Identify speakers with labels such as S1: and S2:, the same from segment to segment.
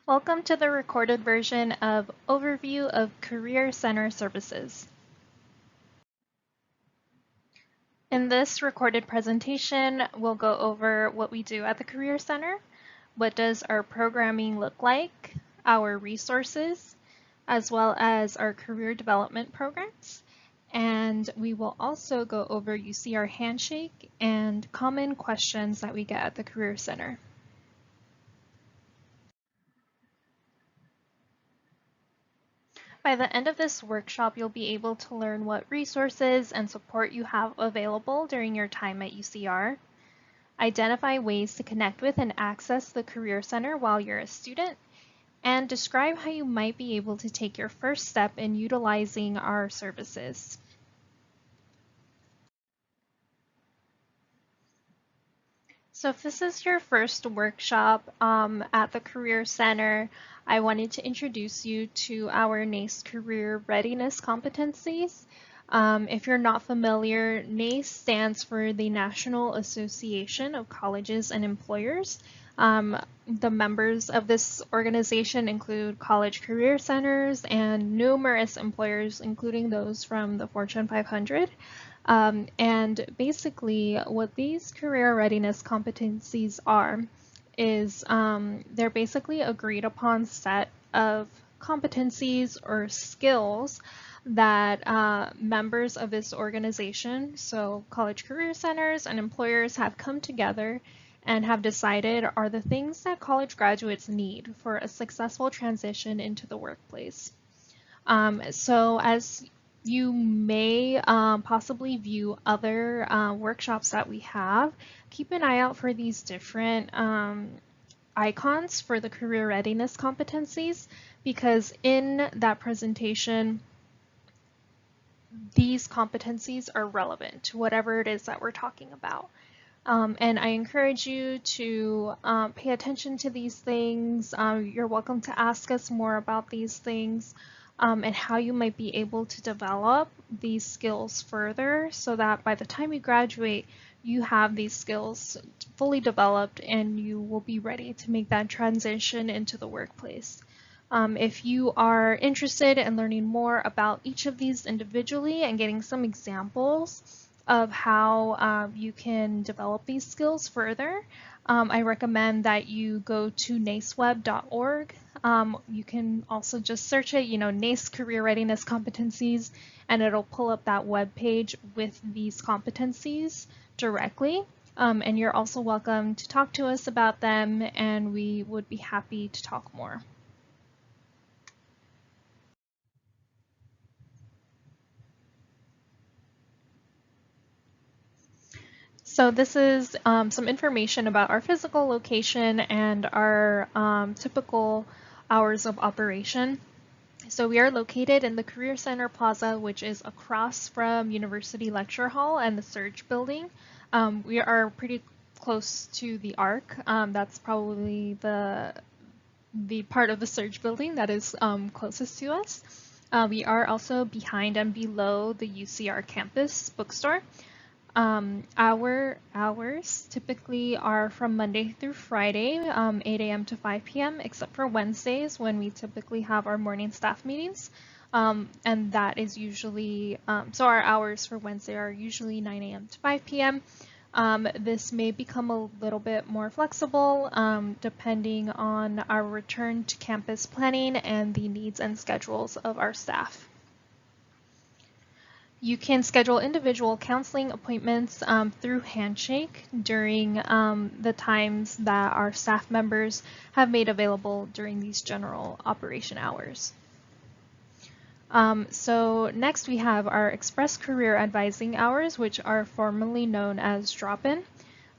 S1: Welcome to the recorded version of Overview of Career Center Services. In this recorded presentation, we'll go over what we do at the Career Center, what does our programming look like, our resources, as well as our career development programs. And we will also go over UCR Handshake and common questions that we get at the Career Center. By the end of this workshop, you'll be able to learn what resources and support you have available during your time at UCR, identify ways to connect with and access the Career Center while you're a student, and describe how you might be able to take your first step in utilizing our services. So if this is your first workshop at the Career Center, I wanted to introduce you to our NACE Career Readiness Competencies. If you're not familiar, NACE stands for the National Association of Colleges and Employers. The members of this organization include college career centers and numerous employers, including those from the Fortune 500. And basically what these career readiness competencies are is they're basically agreed upon set of competencies or skills that members of this organization, so college career centers and employers, have come together and have decided are the things that college graduates need for a successful transition into the workplace. So as you may possibly view other workshops that we have, keep an eye out for these different icons for the career readiness competencies, because in that presentation, these competencies are relevant to whatever it is that we're talking about. And I encourage you to pay attention to these things. You're welcome to ask us more about these things and how you might be able to develop these skills further so that by the time you graduate, you have these skills fully developed and you will be ready to make that transition into the workplace. If you are interested in learning more about each of these individually and getting some examples of how you can develop these skills further, I recommend that you go to naceweb.org. You can also just search it, NACE Career Readiness Competencies, and it'll pull up that web page with these competencies directly. And you're also welcome to talk to us about them, and we would be happy to talk more. So this is some information about our physical location and our typical hours of operation. So we are located in the Career Center Plaza, which is across from University Lecture Hall and the Surge Building. We are pretty close to the ARC. That's probably the part of the Surge Building that is closest to us. We are also behind and below the UCR campus bookstore. Our hours typically are from Monday through Friday, 8 a.m. to 5 p.m., except for Wednesdays when we typically have our morning staff meetings. And that is usually, so our hours for Wednesday are usually 9 a.m. to 5 p.m. This may become a little bit more flexible depending on our return to campus planning and the needs and schedules of our staff. You can schedule individual counseling appointments through Handshake during the times that our staff members have made available during these general operation hours. So next we have our Express Career Advising hours, which are formerly known as drop-in.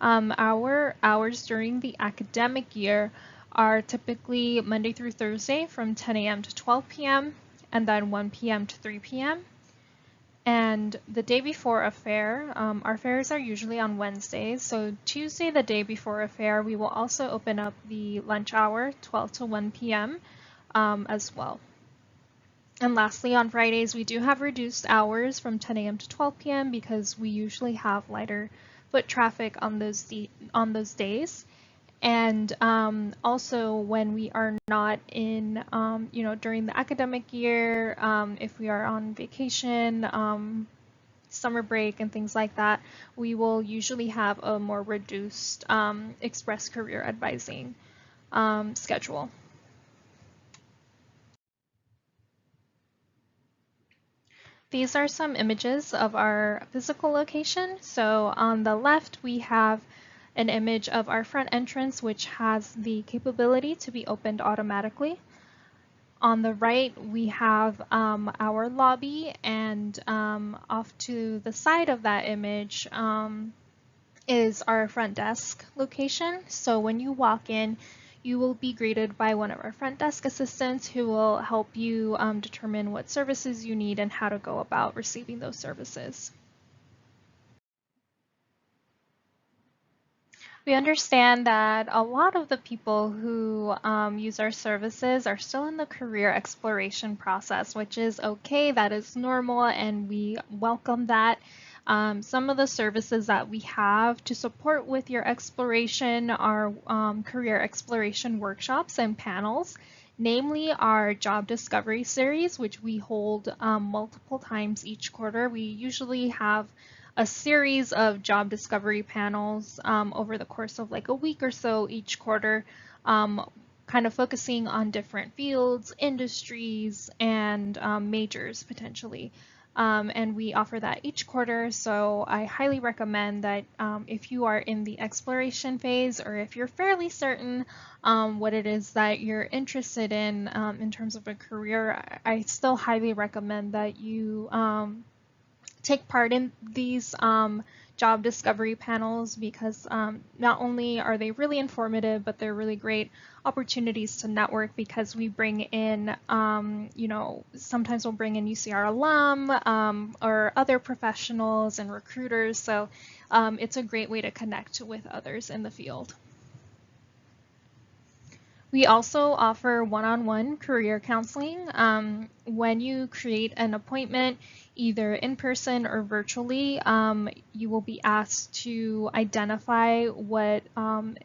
S1: Our hours during the academic year are typically Monday through Thursday from 10 a.m. to 12 p.m. and then 1 p.m. to 3 p.m. And the day before a fair, our fairs are usually on Wednesdays. So Tuesday, the day before a fair, we will also open up the lunch hour, 12 to 1 p.m. As well. And lastly, on Fridays, we do have reduced hours from 10 a.m. to 12 p.m. because we usually have lighter foot traffic on those days. And also when we are not in, during the academic year, if we are on vacation, summer break and things like that, we will usually have a more reduced express career advising schedule. These are some images of our physical location. So on the left, we have an image of our front entrance, which has the capability to be opened automatically. On the right, we have our lobby, and off to the side of that image is our front desk location. So when you walk in, you will be greeted by one of our front desk assistants who will help you determine what services you need and how to go about receiving those services. We understand that a lot of the people who use our services are still in the career exploration process, which is okay, that is normal, and we welcome that. Some of the services that we have to support with your exploration are career exploration workshops and panels, namely our job discovery series, which we hold multiple times each quarter. We usually have a series of job discovery panels over the course of like a week or so each quarter, kind of focusing on different fields, industries, and majors potentially. And we offer that each quarter, so I highly recommend that if you are in the exploration phase or if you're fairly certain what it is that you're interested in terms of a career, I still highly recommend that you take part in these job discovery panels, because not only are they really informative, but they're really great opportunities to network, because we bring in, sometimes we'll bring in UCR alum or other professionals and recruiters. So it's a great way to connect with others in the field. We also offer one-on-one career counseling. When you create an appointment, either in person or virtually, you will be asked to identify what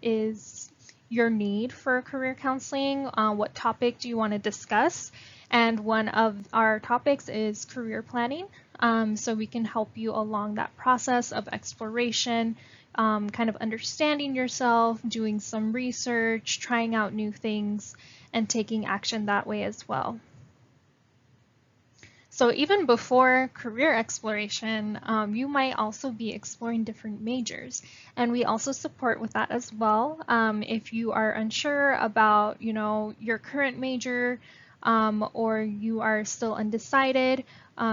S1: is your need for career counseling, what topic do you want to discuss, and one of our topics is career planning. So we can help you along that process of exploration, kind of understanding yourself, doing some research, trying out new things, and taking action that way as well. So even before career exploration, you might also be exploring different majors, and we also support with that as well. If you are unsure about, your current major, or you are still undecided,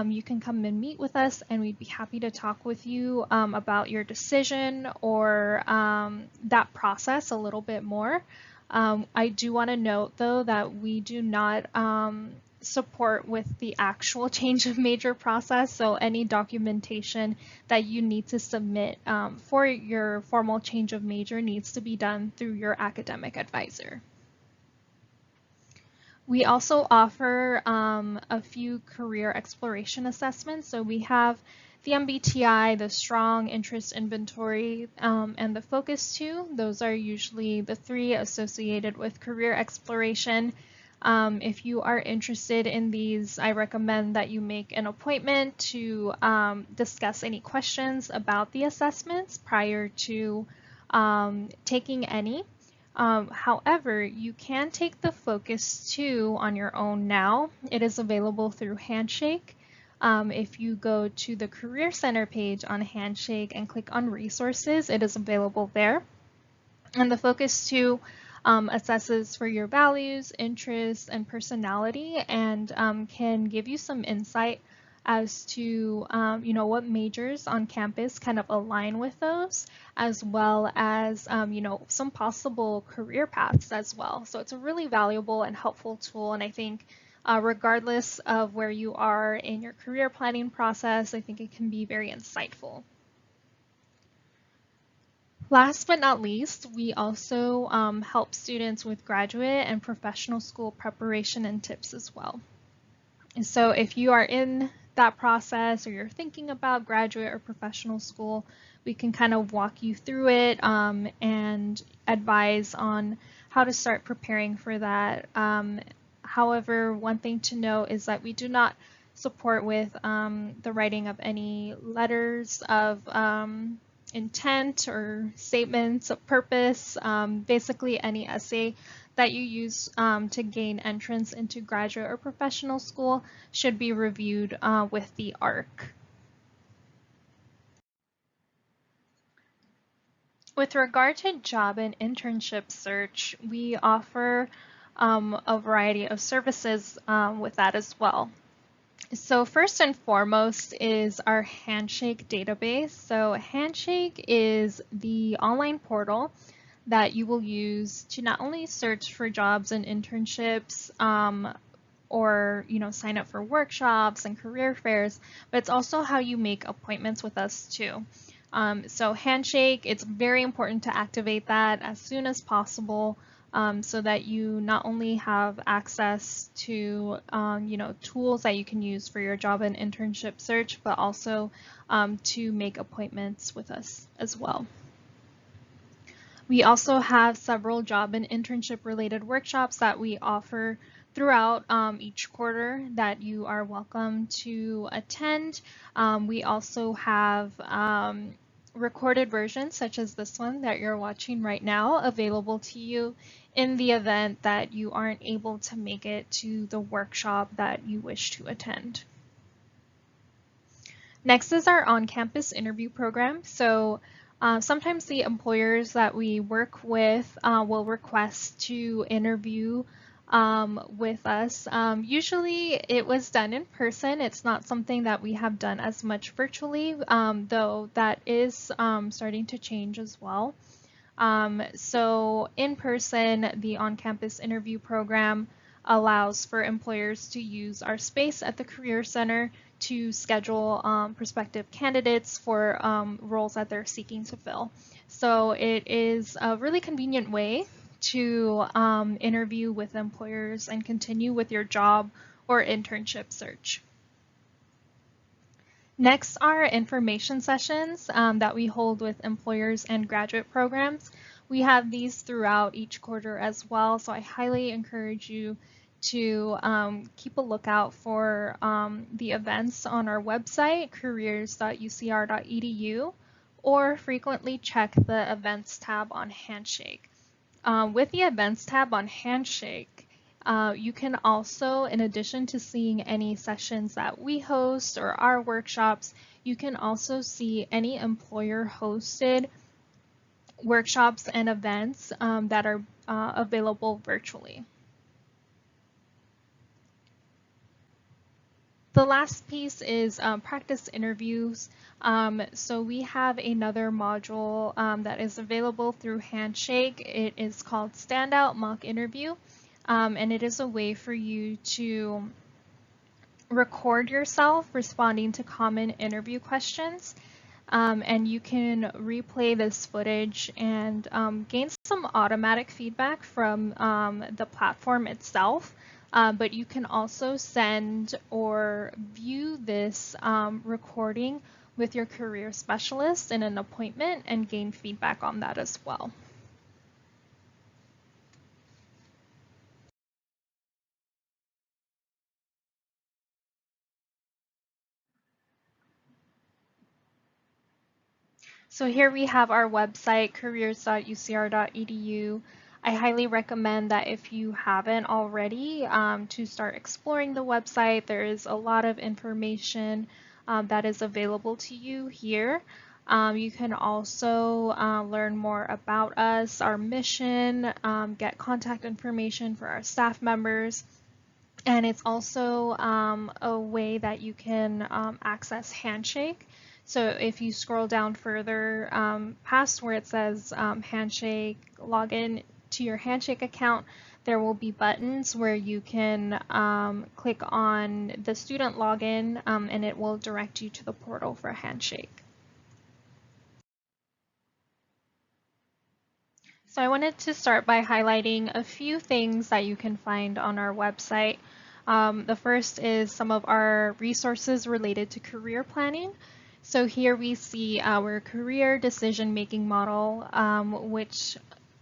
S1: you can come and meet with us, and we'd be happy to talk with you about your decision or that process a little bit more. I do want to note, though, that we do not support with the actual change of major process. So any documentation that you need to submit for your formal change of major needs to be done through your academic advisor. We also offer a few career exploration assessments. So we have the MBTI, the Strong Interest Inventory, and the Focus 2. Those are usually the three associated with career exploration. If you are interested in these, I recommend that you make an appointment to discuss any questions about the assessments prior to taking any. However, you can take the Focus 2 on your own now. It is available through Handshake. If you go to the Career Center page on Handshake and click on Resources, it is available there. And the Focus 2 assesses for your values, interests, and personality, and can give you some insight as to what majors on campus kind of align with those, as well as some possible career paths as well. So it's a really valuable and helpful tool, and I think regardless of where you are in your career planning process, I think it can be very insightful. Last but not least, we also help students with graduate and professional school preparation and tips as well. And so if you are in that process, or you're thinking about graduate or professional school, we can kind of walk you through it and advise on how to start preparing for that. However, one thing to note is that we do not support with the writing of any letters of intent or statements of purpose, basically any essay that you use to gain entrance into graduate or professional school should be reviewed with the ARC. With regard to job and internship search, we offer a variety of services with that as well. So first and foremost is our Handshake database. So Handshake is the online portal that you will use to not only search for jobs and internships or sign up for workshops and career fairs, but it's also how you make appointments with us too. So Handshake, it's very important to activate that as soon as possible so that you not only have access to tools that you can use for your job and internship search, but also to make appointments with us as well. We also have several job and internship related workshops that we offer throughout each quarter that you are welcome to attend. We also have recorded versions such as this one that you're watching right now available to you in the event that you aren't able to make it to the workshop that you wish to attend. Next is our on-campus interview program. So sometimes the employers that we work with will request to interview with us. Usually it was done in person. It's not something that we have done as much virtually, though that is starting to change as well. So in person, the on-campus interview program allows for employers to use our space at the Career Center to schedule prospective candidates for roles that they're seeking to fill. So it is a really convenient way to interview with employers and continue with your job or internship search. Next are information sessions that we hold with employers and graduate programs. We have these throughout each quarter as well, so I highly encourage you to keep a lookout for the events on our website, careers.ucr.edu, or frequently check the events tab on Handshake. With the events tab on Handshake, you can also, in addition to seeing any sessions that we host or our workshops, you can also see any employer-hosted workshops and events that are available virtually. The last piece is practice interviews. So we have another module that is available through Handshake. It is called Standout Mock Interview, and it is a way for you to record yourself responding to common interview questions. And you can replay this footage and gain some automatic feedback from the platform itself. But you can also send or view this recording with your career specialist in an appointment and gain feedback on that as well. So here we have our website, careers.ucr.edu. I highly recommend that if you haven't already to start exploring the website. There is a lot of information that is available to you here. You can also learn more about us, our mission, get contact information for our staff members. And it's also a way that you can access Handshake. So if you scroll down further past where it says Handshake, log in to your Handshake account, there will be buttons where you can click on the student login and it will direct you to the portal for Handshake. So I wanted to start by highlighting a few things that you can find on our website. The first is some of our resources related to career planning. So here we see our career decision-making model, which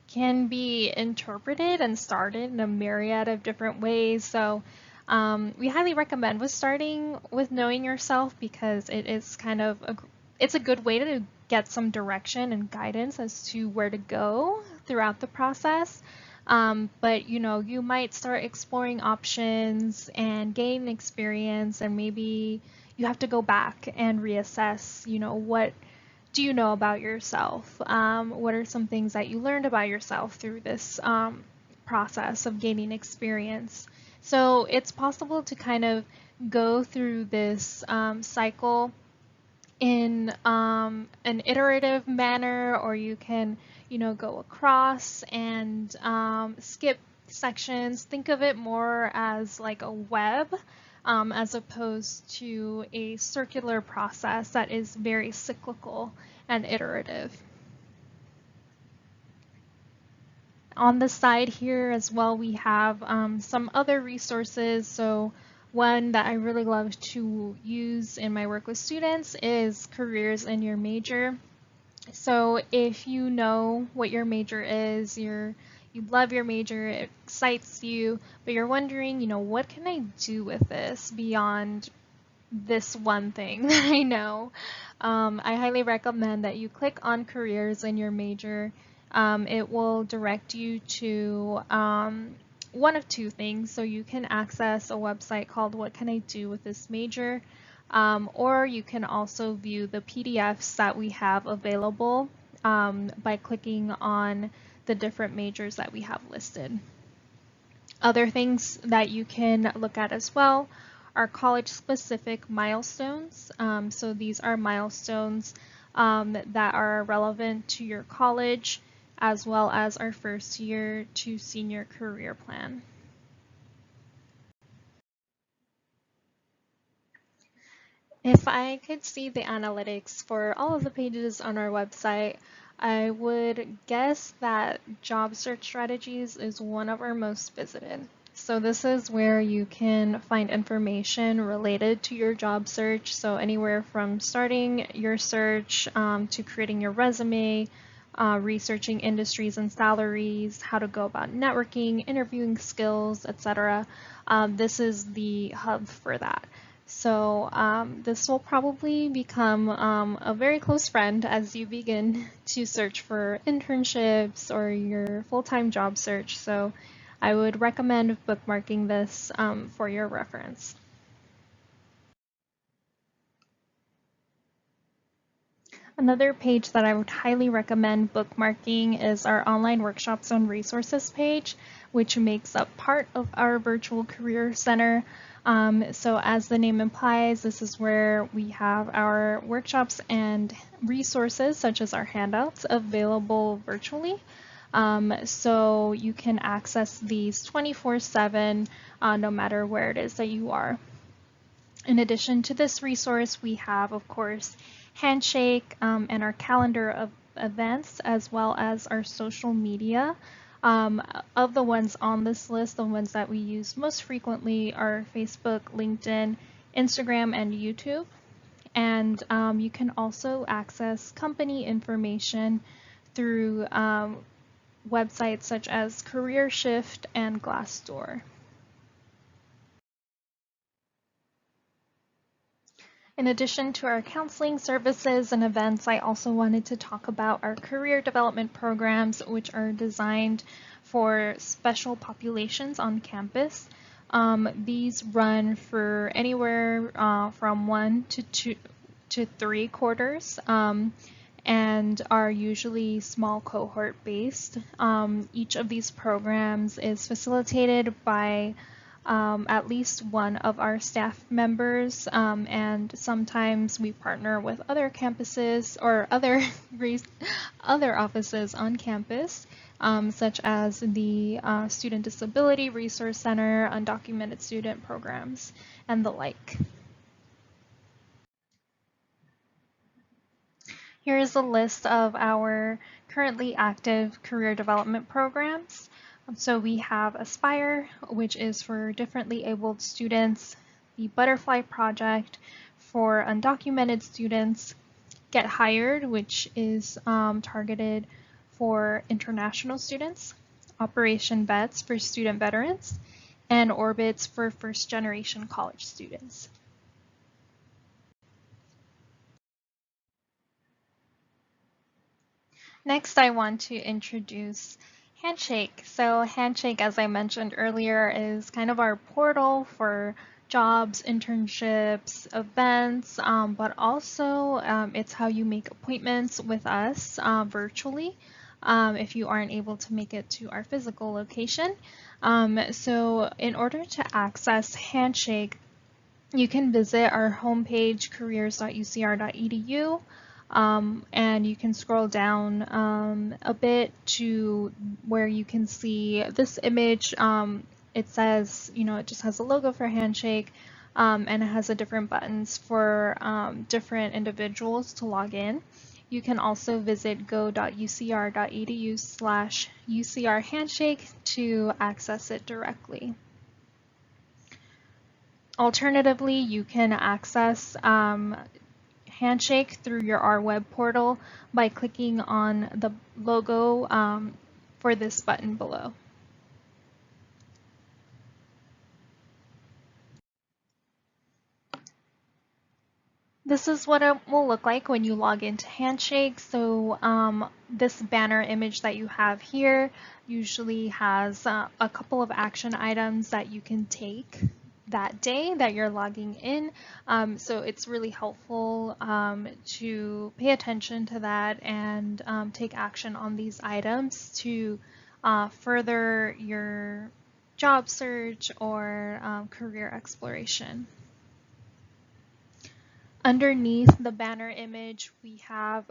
S1: can be interpreted and started in a myriad of different ways. So we highly recommend with starting with knowing yourself because it is kind of it's a good way to get some direction and guidance as to where to go throughout the process. But you might start exploring options and gain experience, and maybe you have to go back and reassess, what do you know about yourself? What are some things that you learned about yourself through this process of gaining experience? So it's possible to kind of go through this cycle in an iterative manner, or you can, go across and skip sections. Think of it more as like a web as opposed to a circular process that is very cyclical and iterative. On the side here as well, we have some other resources. So one that I really love to use in my work with students is careers in your major. So if you know what your major is, you love your major, it excites you, but you're wondering, what can I do with this beyond this one thing that I know? I highly recommend that you click on careers in your major. It will direct you to one of two things. So you can access a website called What Can I Do with This Major? Or you can also view the PDFs that we have available by clicking on the different majors that we have listed. Other things that you can look at as well are college-specific milestones. So these are milestones that are relevant to your college, as well as our first year to senior career plan. If I could see the analytics for all of the pages on our website, I would guess that job search strategies is one of our most visited. So this is where you can find information related to your job search. So anywhere from starting your search to creating your resume, researching industries and salaries, how to go about networking, interviewing skills, etc. This is the hub for that. So this will probably become a very close friend as you begin to search for internships or your full-time job search. So I would recommend bookmarking this for your reference. Another page that I would highly recommend bookmarking is our online workshop zone resources page, which makes up part of our virtual career center. So as the name implies, this is where we have our workshops and resources such as our handouts available virtually. So you can access these 24/7 no matter where it is that you are. In addition to this resource, we have, of course, Handshake and our calendar of events, as well as our social media. Of the ones on this list, the ones that we use most frequently are Facebook, LinkedIn, Instagram, and YouTube. And you can also access company information through websites such as CareerShift and Glassdoor. In addition to our counseling services and events, I also wanted to talk about our career development programs, which are designed for special populations on campus. These run for anywhere from 1 to 2 to 3 quarters and are usually small cohort based. Each of these programs is facilitated by at least one of our staff members, and sometimes we partner with other campuses or other offices on campus, such as the Student Disability Resource Center, undocumented student programs, and the like. Here is a list of our currently active career development programs. So we have Aspire, which is for differently abled students, the Butterfly Project for undocumented students, Get Hired, which is targeted for international students, Operation Vets for student veterans, and Orbits for first generation college students. Next, I want to introduce Handshake. So Handshake, as I mentioned earlier, is kind of our portal for jobs, internships, events, but also it's how you make appointments with us virtually if you aren't able to make it to our physical location. So in order to access Handshake, you can visit our homepage, careers.ucr.edu, and you can scroll down a bit to where you can see this image. It says, it just has a logo for Handshake, and it has the different buttons for different individuals to log in. You can also visit go.ucr.edu/UCR Handshake to access it directly. Alternatively, you can access Handshake through your R web portal by clicking on the logo for this button below. This is what it will look like when you log into Handshake. So this banner image that you have here usually has a couple of action items that you can take that day that you're logging in. So it's really helpful to pay attention to that and take action on these items to further your job search or career exploration. Underneath the banner image, we have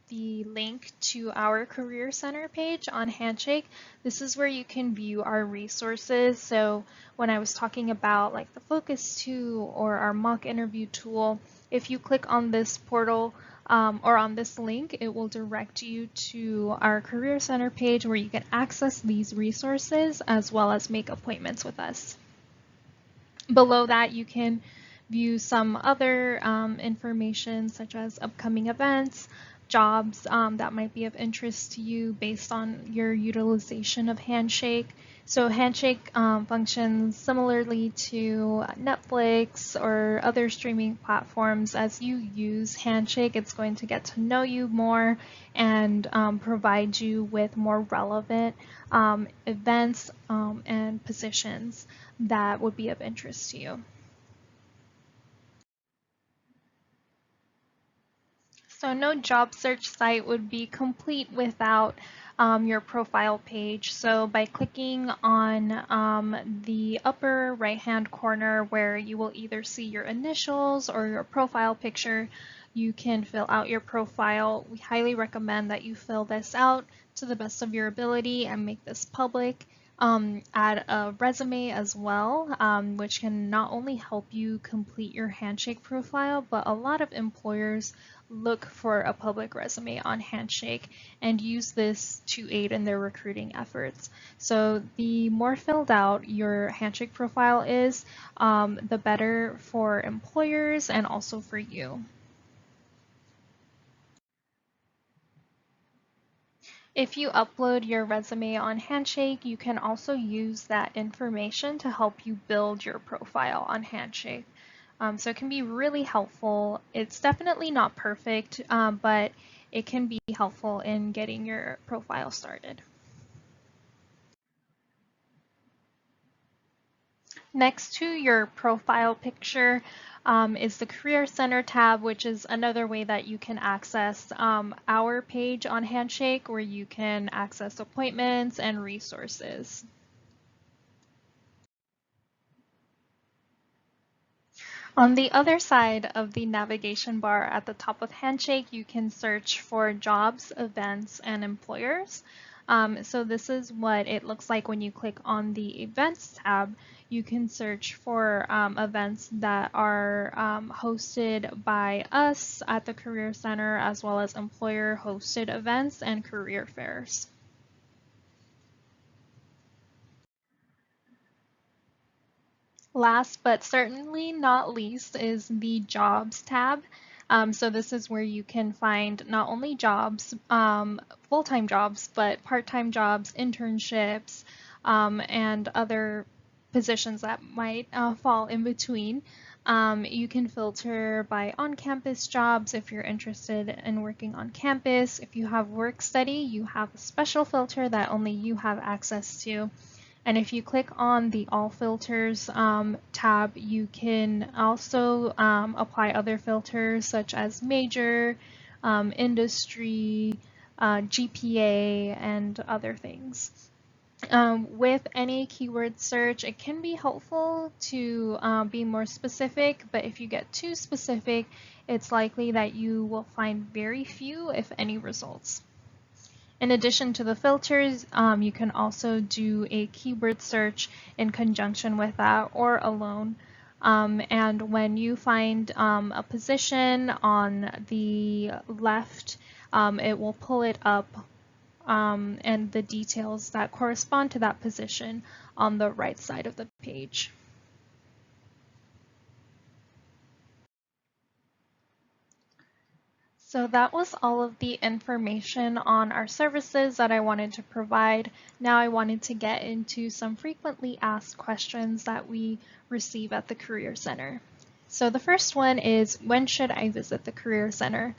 S1: the link to our Career Center page on Handshake. This is where you can view our resources. So when I was talking about like the Focus 2 or our mock interview tool, if you click on this portal or on this link, it will direct you to our Career Center page where you can access these resources as well as make appointments with us. Below that, you can view some other information such as upcoming events, jobs that might be of interest to you based on your utilization of Handshake. So Handshake functions similarly to Netflix or other streaming platforms. As you use Handshake, it's going to get to know you more and provide you with more relevant events and positions that would be of interest to you. So no job search site would be complete without your profile page. So by clicking on the upper right hand corner where you will either see your initials or your profile picture, you can fill out your profile. We highly recommend that you fill this out to the best of your ability and make this public. Add a resume as well, which can not only help you complete your Handshake profile, but a lot of employers look for a public resume on Handshake and use this to aid in their recruiting efforts. So the more filled out your Handshake profile is, the better for employers and also for you. If you upload your resume on Handshake, you can also use that information to help you build your profile on Handshake. So it can be really helpful. It's definitely not perfect, but it can be helpful in getting your profile started. Next to your profile picture is the Career Center tab, which is another way that you can access our page on Handshake, where you can access appointments and resources. On the other side of the navigation bar at the top of Handshake, you can search for jobs, events, and employers. So this is what it looks like when you click on the events tab. You can search for events that are hosted by us at the Career Center, as well as employer hosted events and career fairs. Last but certainly not least is the Jobs tab. So this is where you can find not only jobs, full-time jobs, but part-time jobs, internships, and other positions that might fall in between. You can filter by on-campus jobs if you're interested in working on campus. If you have work study, you have a special filter that only you have access to. And if you click on the All Filters tab, you can also apply other filters such as major, industry, GPA, and other things. With any keyword search, it can be helpful to be more specific, but if you get too specific, it's likely that you will find very few, if any, results. In addition to the filters, you can also do a keyword search in conjunction with that or alone. And when you find a position on the left, it will pull it up and the details that correspond to that position on the right side of the page. So that was all of the information on our services that I wanted to provide. Now I wanted to get into some frequently asked questions that we receive at the Career Center. So the first one is, when should I visit the Career Center?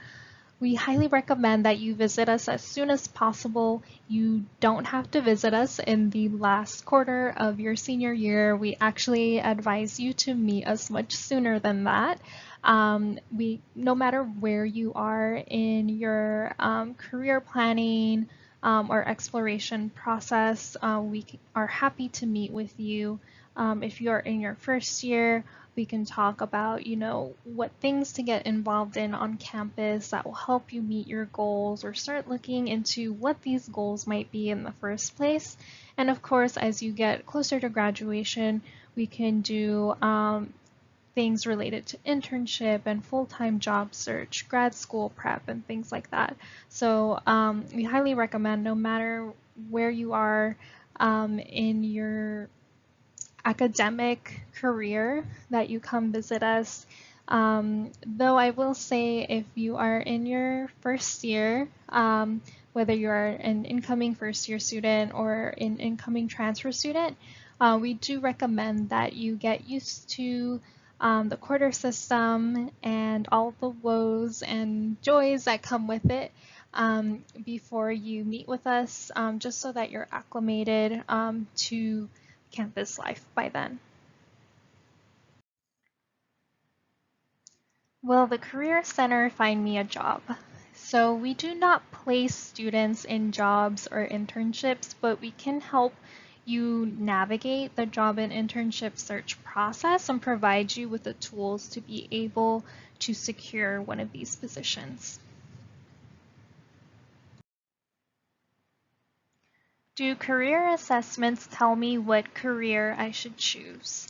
S1: We highly recommend that you visit us as soon as possible. You don't have to visit us in the last quarter of your senior year. We actually advise you to meet us much sooner than that. No matter where you are in your career planning or exploration process, we are happy to meet with you. If you're in your first year, we can talk about, what things to get involved in on campus that will help you meet your goals, or start looking into what these goals might be in the first place. And of course, as you get closer to graduation, we can do things related to internship and full-time job search, grad school prep, and things like that. So we highly recommend, no matter where you are in your academic career, that you come visit us. Though I will say, if you are in your first year, whether you are an incoming first year student or an incoming transfer student, we do recommend that you get used to the quarter system and all the woes and joys that come with it before you meet with us, just so that you're acclimated to campus life by then. Will the Career Center find me a job? So we do not place students in jobs or internships, but we can help you navigate the job and internship search process and provide you with the tools to be able to secure one of these positions. Do career assessments tell me what career I should choose?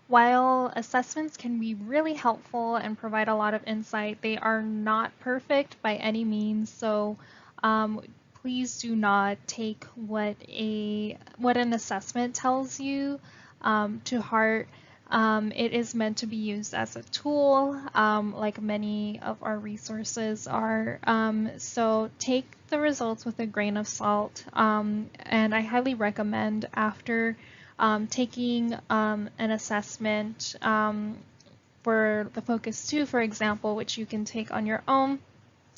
S1: While assessments can be really helpful and provide a lot of insight, they are not perfect by any means. So please do not take what an assessment tells you to heart. It is meant to be used as a tool, like many of our resources are. So take the results with a grain of salt. And I highly recommend, after taking an assessment for the Focus 2, for example, which you can take on your own,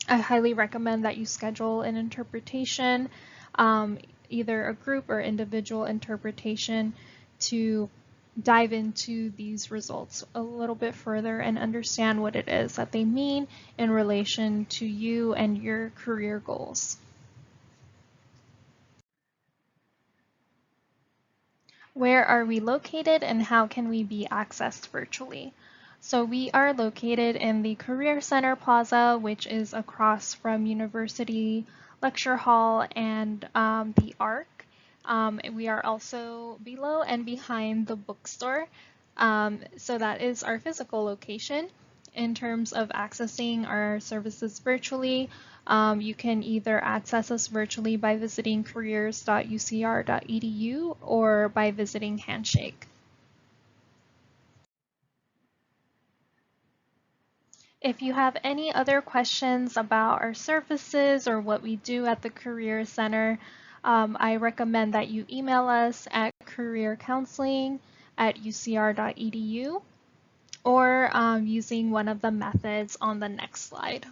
S1: I highly recommend that you schedule an interpretation, either a group or individual interpretation, to dive into these results a little bit further and understand what it is that they mean in relation to you and your career goals. Where are we located, and how can we be accessed virtually? So we are located in the Career Center Plaza, which is across from University Lecture Hall and the ARC. We are also below and behind the bookstore. So that is our physical location. In terms of accessing our services virtually, you can either access us virtually by visiting careers.ucr.edu or by visiting Handshake. If you have any other questions about our services or what we do at the Career Center, I recommend that you email us at careercounseling@ucr.edu or using one of the methods on the next slide.